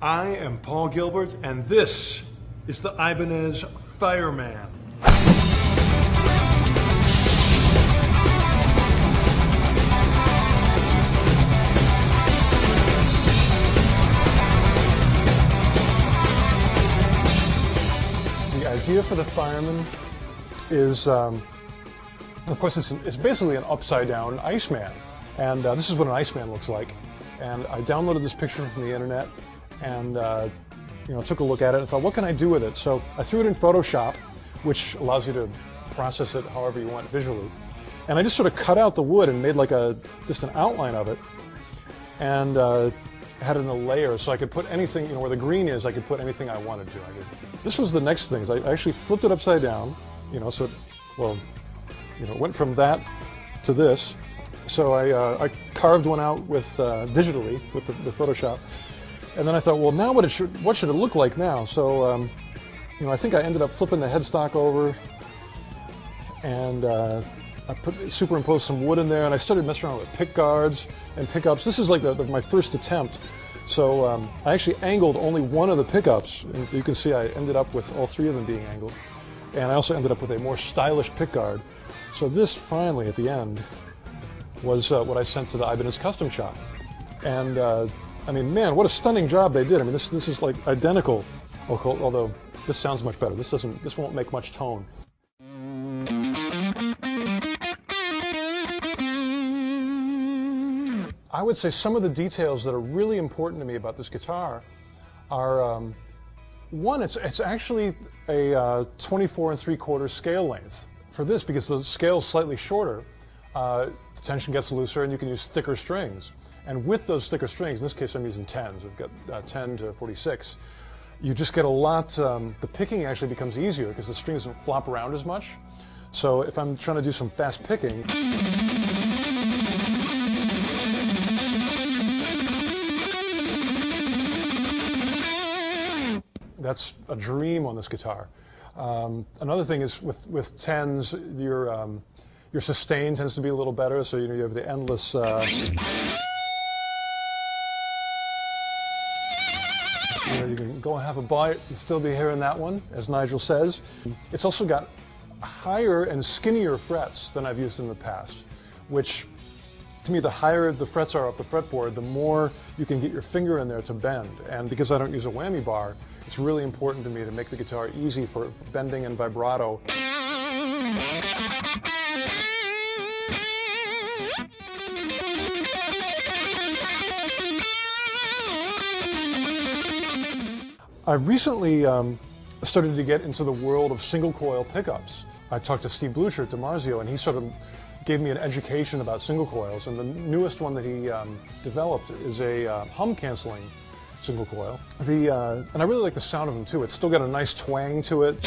I am Paul Gilbert, and this is the Ibanez Fireman. The idea for the Fireman is, of course, it's basically an upside-down Iceman, and this is what an Iceman looks like. And I downloaded this picture from the internet, and took a look at it and thought, what can I do with it? So I threw it in Photoshop, which allows you to process it however you want visually. And I just sort of cut out the wood and made like just an outline of it, and had it in a layer, so I could put anything, where the green is, I could put anything I wanted to. This was the next thing. I actually flipped it upside down, so it went from that to this. So I carved one out with digitally with Photoshop, and then I thought, well, now what should it look like now? So I think I ended up flipping the headstock over, and I superimposed some wood in there, and I started messing around with pick guards and pickups. This is like my first attempt. So I actually angled only one of the pickups, and you can see I ended up with all three of them being angled, and I also ended up with a more stylish pick guard. So this finally, at the end, was what I sent to the Ibanez custom shop. And I mean, man, what a stunning job they did. I mean, this is like identical, although this sounds much better. This won't make much tone. I would say some of the details that are really important to me about this guitar are, one, it's actually a 24 3/4 scale length for this, because the scale's slightly shorter. The tension gets looser, and you can use thicker strings. And with those thicker strings, in this case I'm using 10s, I've got 10 to 46, you just get a lot, the picking actually becomes easier because the string doesn't flop around as much. So if I'm trying to do some fast picking, that's a dream on this guitar. Another thing is with 10s, your sustain tends to be a little better, so you have the endless. You can go and have a bite and still be hearing that one, as Nigel says. It's also got higher and skinnier frets than I've used in the past, which, to me, the higher the frets are off the fretboard, the more you can get your finger in there to bend. And because I don't use a whammy bar, it's really important to me to make the guitar easy for bending and vibrato. I recently started to get into the world of single coil pickups. I talked to Steve Blucher at DiMarzio, and he sort of gave me an education about single coils, and the newest one that he developed is a hum canceling single coil. And I really like the sound of them too. It's still got a nice twang to it.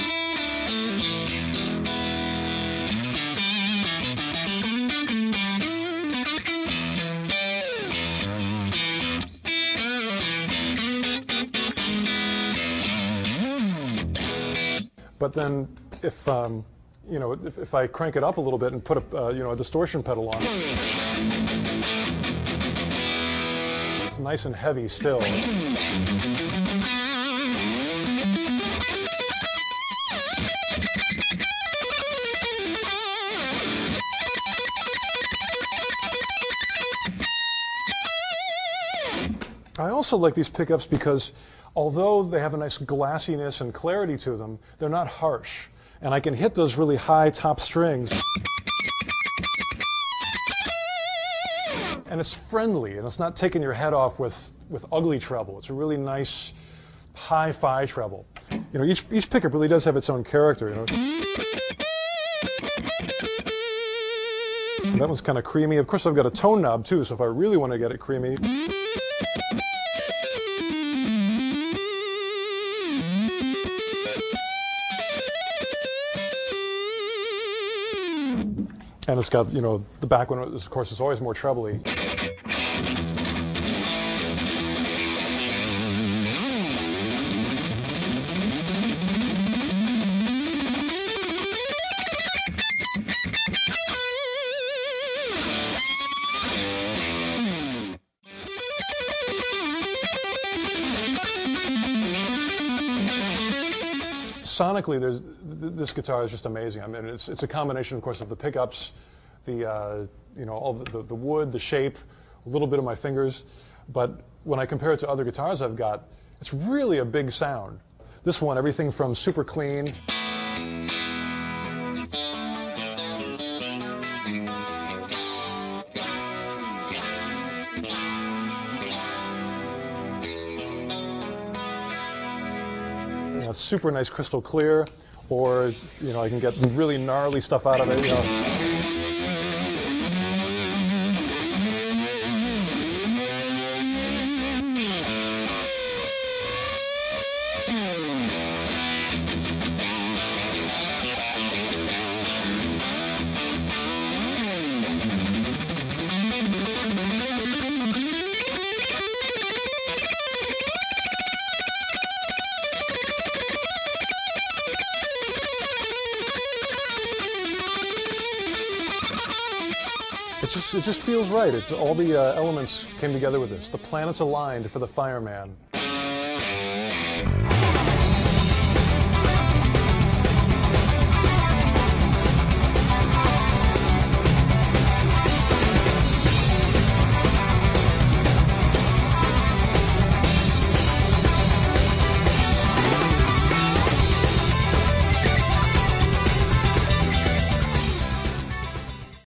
But then, if I crank it up a little bit and put a distortion pedal on, it's nice and heavy still. I also like these pickups because, although they have a nice glassiness and clarity to them, they're not harsh. And I can hit those really high top strings. And it's friendly, and it's not taking your head off with ugly treble. It's a really nice hi-fi treble. Each pickup really does have its own character. And that one's kind of creamy. Of course, I've got a tone knob too, so if I really want to get it creamy, and it's got, the back one, of course, is always more trebly. sonically, this guitar is just amazing. I mean, it's a combination, of course, of the pickups, the you know, all the wood, the shape, a little bit of my fingers. But when I compare it to other guitars I've got, it's really a big sound. This one, everything from super clean. You know, super nice crystal clear, or you know, I can get really gnarly stuff out of it. You know. It just feels right. It's all the elements came together with this. The planets aligned for the Fireman.